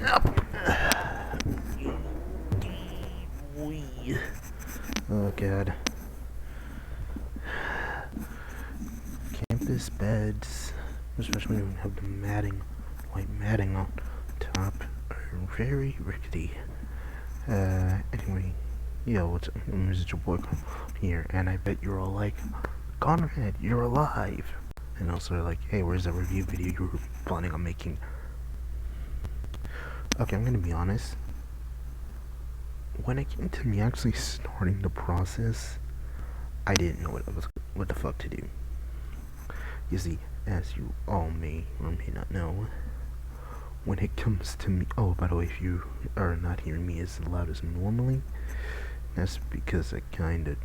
Up. Oh god. Campus beds, especially when you have the matting, white matting on top, are very rickety. Anyway, yo, what's up? It's your boy here, and I bet you're all like, Conrad, you're alive! And also like, hey, where's that review video you were planning on making? Okay, I'm gonna be honest. When it came to me actually starting the process, I didn't know what the fuck to do. You see, as you all may or may not know, when it comes to me, oh, by the way, if you are not hearing me as loud as normally, that's because I kinda,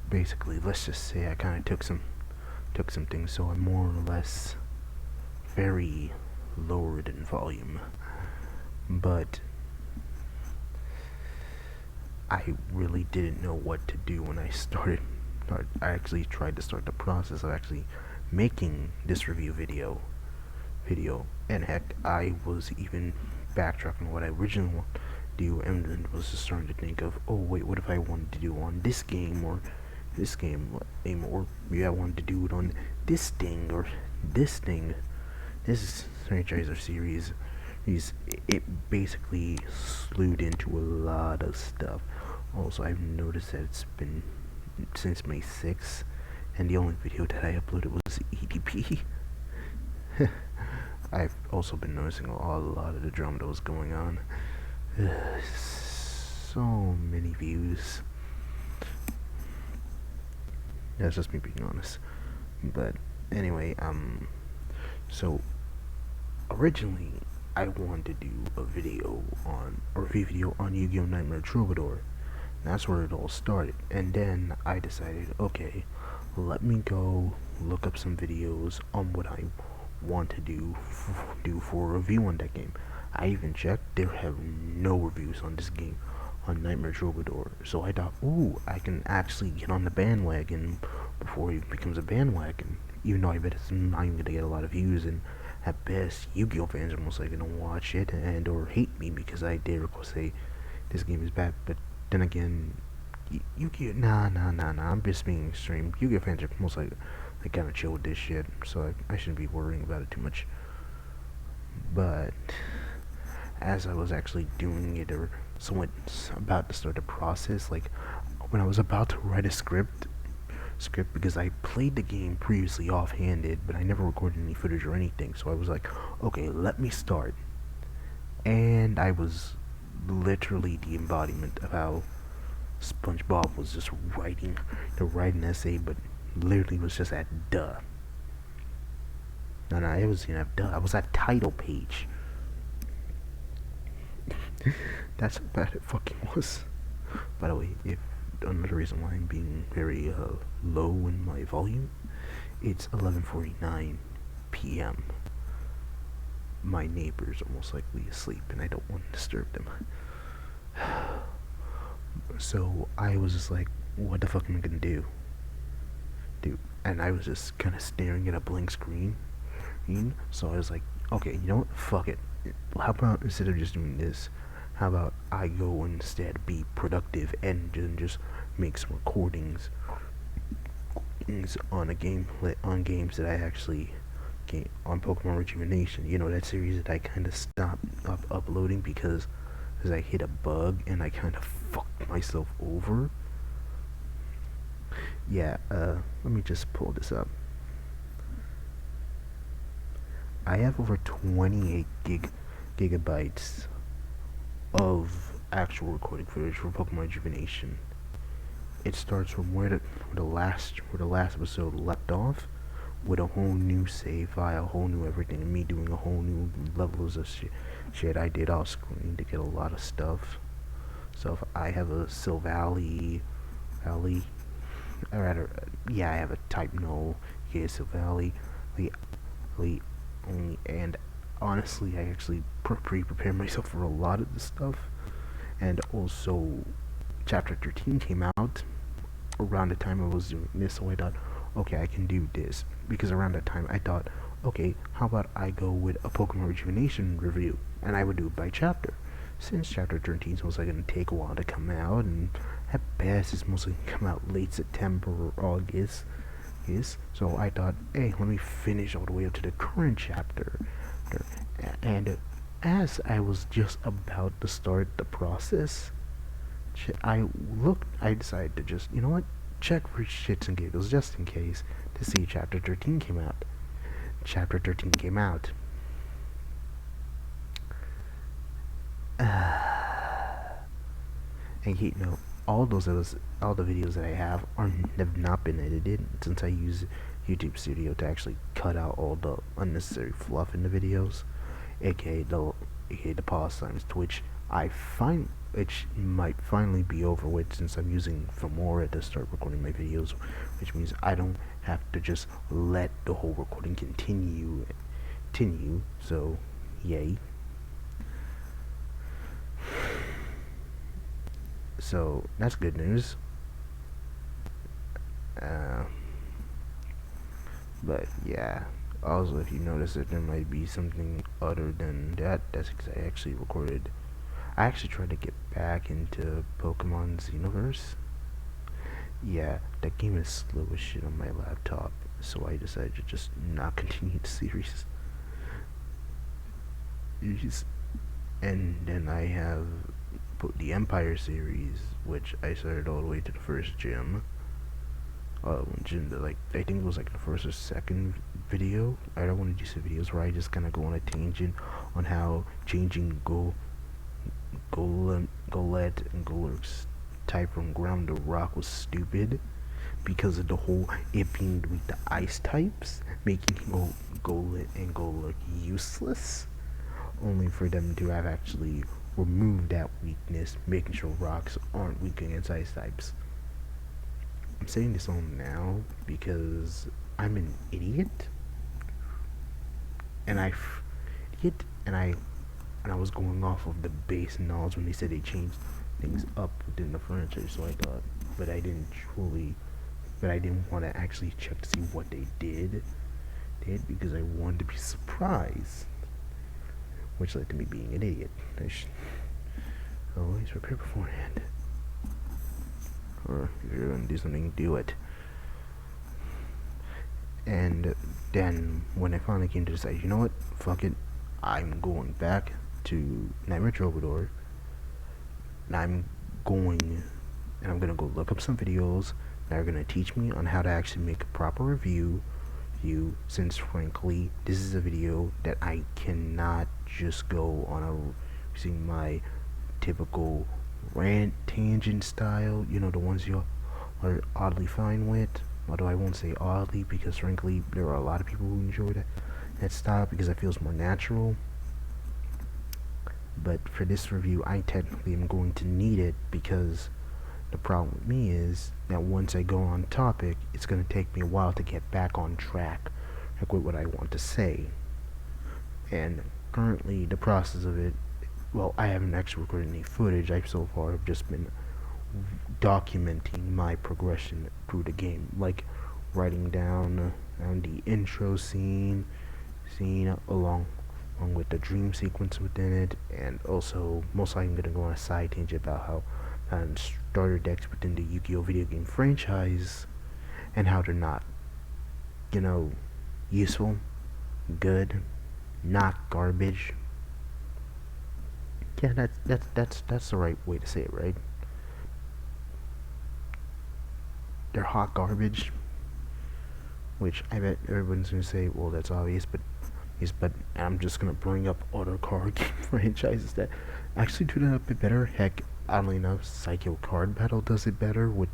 basically, let's just say I kinda took some things, so I'm more or less very lowered in volume, but I really didn't know what to do when I actually tried to start the process of actually making this review video, and heck, I was even backtracking what I originally wanted to do, and then was just starting to think of, oh wait, what if I wanted to do on this game, or this game, or maybe I wanted to do it on this thing, or this thing. This franchise or series, it basically slewed into a lot of stuff. Also, I've noticed that it's been since May 6th, and the only video that I uploaded was EDP. I've also been noticing a lot of the drama that was going on. So many views. That's just me being honest. But anyway, so originally I wanted to do a review video on Yu-Gi-Oh! Nightmare Troubadour. That's where it all started. And then I decided, okay, let me go look up some videos on what I want to do for a review on that game. I even checked, there have no reviews on this game, on Nightmare Troubadour. So I thought, ooh, I can actually get on the bandwagon before it becomes a bandwagon. Even though I bet it's not even gonna get a lot of views, and at best, Yu-Gi-Oh! Fans are most likely gonna watch it and or hate me because I dare say this game is bad. But then again, Yu-Gi-Oh! Nah. I'm just being extreme. Yu-Gi-Oh! Fans are most likely kind of chill with this shit, so I shouldn't be worrying about it too much. But as I was actually doing it, or somewhat about to start the process, like when I was about to write a script because I played the game previously offhanded, but I never recorded any footage or anything. So I was like, okay, let me start. And I was literally the embodiment of how SpongeBob was just writing an essay, but literally was just at duh. No, it wasn't even at duh. I was at title page. That's how bad it fucking was. By the way, if another reason why I'm being very low in my volume, it's 11:49 p.m. My neighbors are most likely asleep, and I don't want to disturb them. So I was just like, what the fuck am I gonna do? And I was just kind of staring at a blank screen. So I was like, okay, you know what? Fuck it. How about instead of just doing this, how about I go instead be productive and just make some recordings on games that I actually on Pokemon Rejuvenation. You know, that series that I kind of stopped uploading because I hit a bug and I kind of fucked myself over. Yeah, let me just pull this up. I have over 28 gigabytes of actual recording footage for Pokemon Rejuvenation. It starts from where the last episode left off, with a whole new save file, whole new everything, and me doing a whole new levels of shit I did off screen to get a lot of stuff. So if I have a Silvally, or rather, yeah, I have a Type No, yeah, Silvally, only, and honestly, I actually prepared myself for a lot of this stuff. And also, Chapter 13 came out around the time I was doing this, so I thought, okay, I can do this. Because around that time, I thought, okay, how about I go with a Pokemon Rejuvenation review, and I would do it by chapter. Since chapter 13 is mostly going to take a while to come out, and at best it's mostly going to come out late September or August, yes. So I thought, hey, let me finish all the way up to the current chapter. And as I was just about to start the process, I decided to just, you know what, check for shits and giggles just in case to see chapter 13 came out. Chapter 13 came out. And you know, all the videos that I have not been edited since I use YouTube Studio to actually cut out all the unnecessary fluff in the videos, aka the pause times, which which might finally be over with since I'm using Filmora to start recording my videos, which means I don't have to just let the whole recording continue. So, yay. So that's good news. But yeah. Also, if you notice that there might be something other than that, that's because I actually recorded. I actually tried to get back into Pokemon Xenoverse. Yeah, that game is slow as shit on my laptop, so I decided to just not continue the series. And then I have the Empire series, which I started all the way to the first gym. Gym that, like, I think it was like the first or second video. I don't want to do some videos where I just kind of go on a tangent on how changing Golett and Golurk's type from ground to rock was stupid because of the whole it being with the ice types, making Golett and Golurk useless, only for them to have actually removed that weakness, making sure rocks aren't weak against ice types. I'm saying this all now because I'm an idiot, and I was going off of the base knowledge when they said they changed things up within the franchise. So I thought, but I didn't want to actually check to see what they did because I wanted to be surprised, which led to me being an idiot. I should always prepare beforehand. Or if you're gonna do something, do it. And then when I finally came to decide, you know what, fuck it, I'm going back to Nightmare Troubadour, and I'm gonna go look up some videos that are gonna teach me on how to actually make a proper review. Since frankly, this is a video that I cannot just go on using my typical rant tangent style, you know, the ones you are oddly fine with, although I won't say oddly because frankly there are a lot of people who enjoy that style because it feels more natural. But for this review I technically am going to need it because the problem with me is that once I go on topic, it's going to take me a while to get back on track, like with what I want to say. And currently the process of it, well, I haven't actually recorded any footage. I so far have just been documenting my progression through the game, like writing down the intro scene along with the dream sequence within it, and also most likely I'm gonna go on a side tangent about how starter decks within the Yu-Gi-Oh video game franchise and how they're not, you know, useful, good, not garbage. Yeah, that's the right way to say it, right? They're hot garbage, which I bet everyone's gonna say, well, that's obvious, but I'm just gonna bring up other card game franchises that actually do that a bit better. Heck, oddly enough, Psycho Card Battle does it better with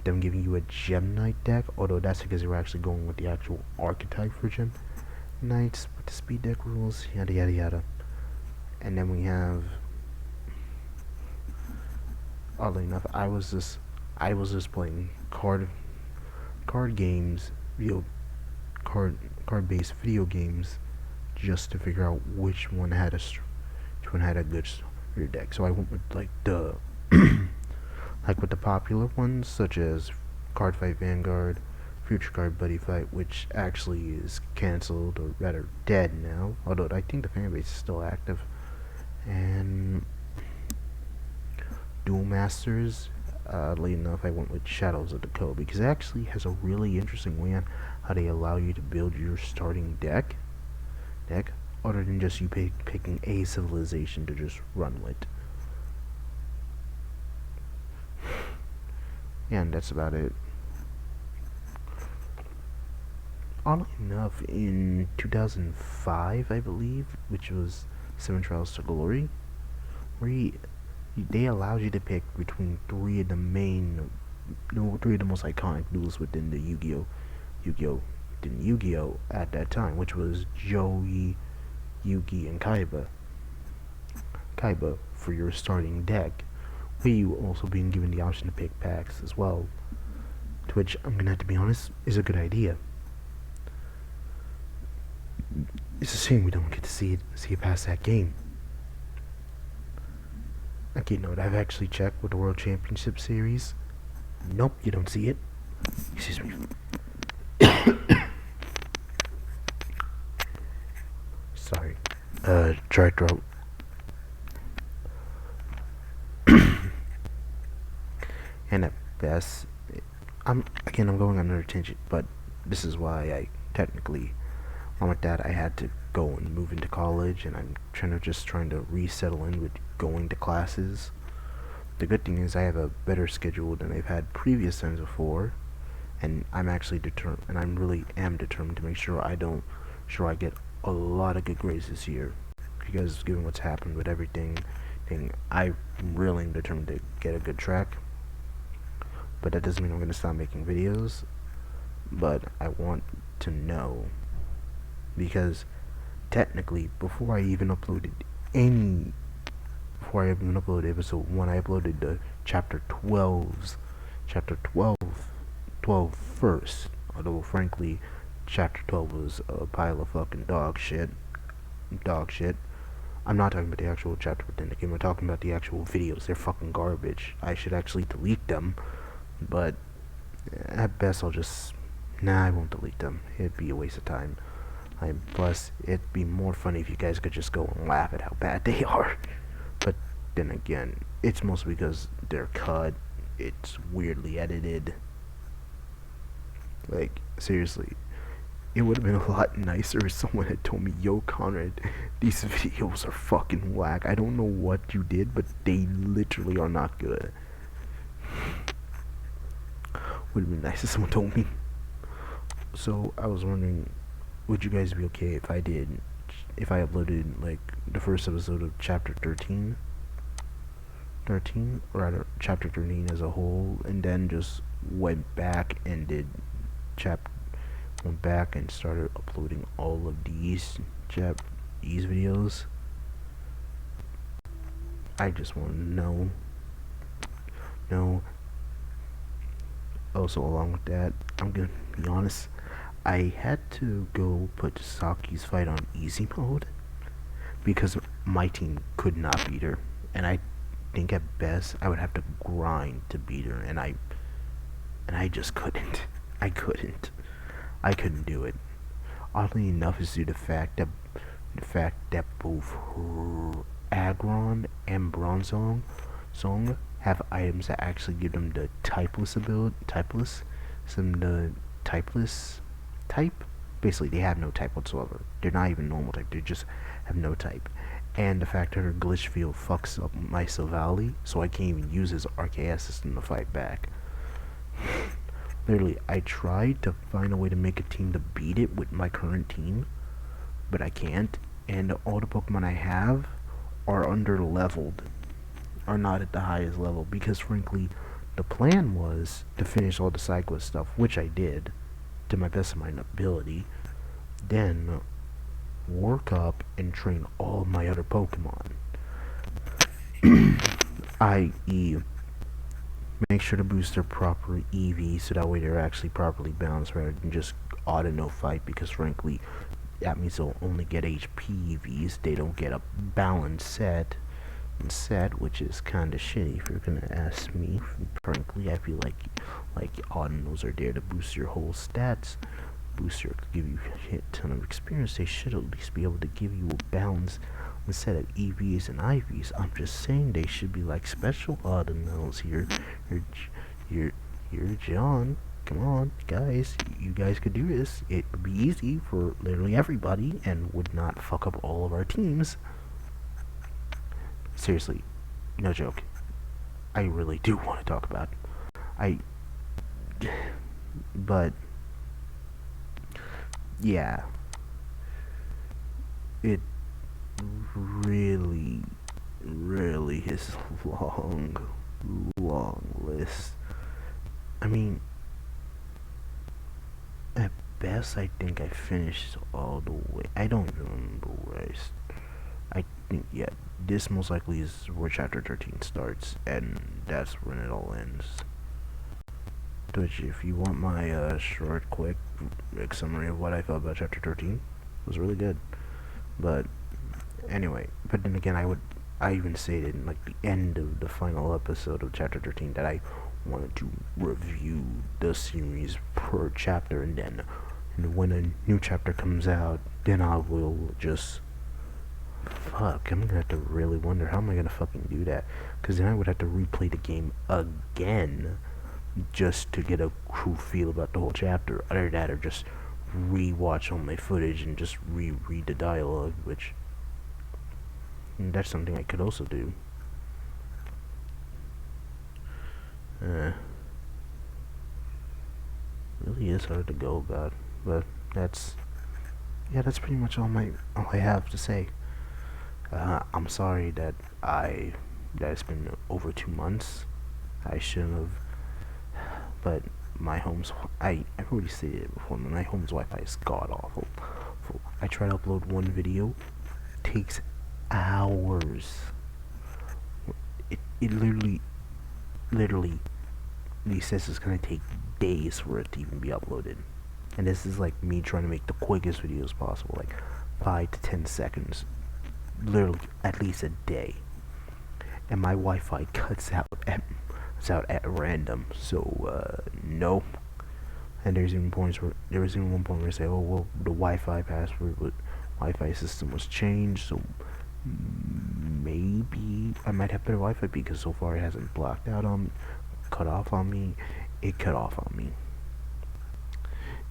them giving you a Gem Knight deck, although that's because they're actually going with the actual archetype for Gem Knights with the speed deck rules, yada yada yada. And then we have, oddly enough, I was just playing card games, card based video games, just to figure out which one had a good starter deck. So I went with like like with the popular ones such as Card Fight Vanguard, Future Card Buddy Fight, which actually is cancelled, or rather dead now, although I think the fanbase is still active. And Duel Masters, oddly enough, I went with Shadows of the Code because it actually has a really interesting way on how they allow you to build your starting deck, other than just you picking a civilization to just run with. And that's about it. Oddly enough, in 2005, I believe, which was Seven Trials to Glory, where they allowed you to pick between three of the most iconic duels within the Yu-Gi-Oh at that time, which was Joey, Yugi, and Kaiba. Kaiba for your starting deck, where you also being given the option to pick packs as well, to which I'm gonna have to be honest is a good idea. It's a shame we don't get to see it past that game. Okay, note, I've actually checked with the World Championship Series. Nope, you don't see it. Excuse me. Sorry. Dry throat. And at best, I'm going on another tangent, but this is why I technically, along with that, I had to go and move into college, and I'm trying to resettle in with going to classes. The good thing is I have a better schedule than I've had previous times before, and I'm actually determined, and I really am determined to make sure I get a lot of good grades this year, because given what's happened with everything, I'm really determined to get a good track. But that doesn't mean I'm going to stop making videos, but I want to know, because technically before I even uploaded episode 1, I uploaded the chapter 12 first, although frankly chapter 12 was a pile of fucking dog shit. I'm not talking about the actual chapter within the game, I'm talking about the actual videos. They're fucking garbage. I should actually delete them, but at best I won't delete them. It'd be a waste of time. Plus, it'd be more funny if you guys could just go and laugh at how bad they are. But then again, it's mostly because they're cut. It's weirdly edited. Like, seriously, it would have been a lot nicer if someone had told me, yo, Conrad, these videos are fucking whack. I don't know what you did, but they literally are not good. Would have been nice if someone told me. So, I was wondering, would you guys be okay if I uploaded like the first episode of chapter 13, or rather chapter 13 as a whole, and then just went back and started uploading all of these videos? I just want to know. No. Also, along with that, I'm gonna be honest, I had to go put Saki's fight on easy mode because my team could not beat her, and I think at best I would have to grind to beat her, and I just couldn't. I couldn't do it. Oddly enough, is due to the fact that both Aggron and Bronzong have items that actually give them the typeless type. Basically, they have no type whatsoever. They're not even normal type. They just have no type. And the fact that her glitch field fucks up my Silvally, so I can't even use his RKS system to fight back. Literally, I tried to find a way to make a team to beat it with my current team, but I can't. And all the Pokemon I have are under-leveled, are not at the highest level, because frankly, the plan was to finish all the Cyclist stuff, which I did, to my best of my ability, then work up and train all my other Pokemon. i.e., make sure to boost their proper EV so that way they're actually properly balanced rather than just auto no fight, because frankly that means they'll only get HP EVs, they don't get a balanced set, and sad, which is kind of shitty if you're gonna ask me. Frankly, I feel like Ordinals are there to boost your whole stats, give you a shit ton of experience. They should at least be able to give you a balance instead of EVs and IVs. I'm just saying they should be like special Ordinals here. You're John. Come on, guys. You guys could do this. It would be easy for literally everybody and would not fuck up all of our teams. Seriously, no joke. I really do want to talk about but yeah, it really is a long list. I mean, at best, I think I finished all the way. I don't remember where I think, yeah, this most likely is where chapter 13 starts, and that's when it all ends. Which, if you want my short, quick summary of what I felt about chapter 13, it was really good. But anyway, but then again, I even stated in like the end of the final episode of chapter 13 that I wanted to review the series per chapter, and then when a new chapter comes out, then I will just fuck. I'm gonna have to really wonder how am I gonna fucking do that, because then I would have to replay the game again just to get a true feel about the whole chapter. Other that, or just rewatch all my footage and just reread the dialogue, which that's something I could also do. Really is hard to go about, but that's pretty much all I have to say. I'm sorry that it's been over 2 months. I shouldn't have, but my home's I've already stated it before. My home's Wi-Fi is god awful. I try to upload one video, takes hours. It literally he says it's gonna take days for it to even be uploaded, and this is like me trying to make the quickest videos possible, like 5 to 10 seconds, literally at least a day, and my Wi-Fi cuts out at random. So no. And there was even one point where I say, oh well, the Wi-Fi system was changed, so maybe I might have better Wi-Fi, because so far it hasn't cut off on me. It cut off on me.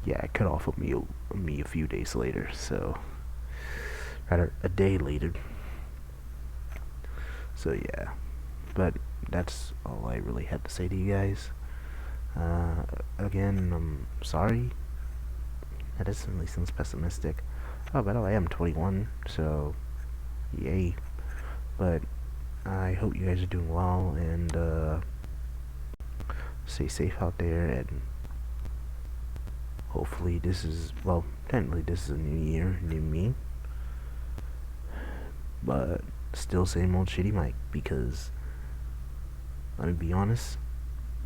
Yeah, it cut off on me a few days later, so rather a day later. So yeah, but that's all I really had to say to you guys. Again, I'm sorry. That definitely sounds pessimistic. Oh, by the way, I'm 21, so yay. But I hope you guys are doing well, and stay safe out there, and hopefully technically this is a new year, new me. But still same old shitty mic, because let me be honest,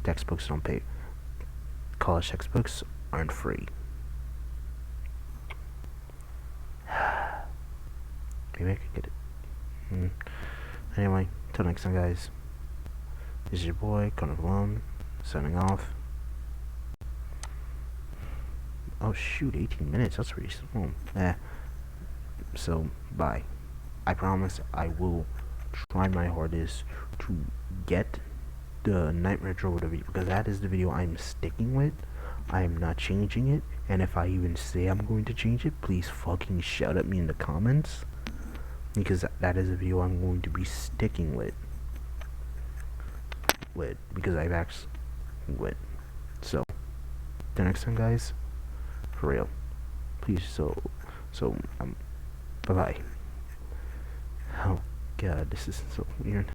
textbooks don't pay. College textbooks aren't free. Maybe I could get it. Anyway, till next time, guys. This is your boy, Connor Malone, signing off. Oh shoot, 18 minutes, that's pretty small. So, bye. I promise I will try my hardest to get the Nightmare Drove video, because that is the video I'm sticking with. I am not changing it, and if I even say I'm going to change it, please fucking shout at me in the comments, because that is a video I'm going to be sticking with, because I've actually so the next time, guys, for real, please, bye bye. Oh god, this is so weird.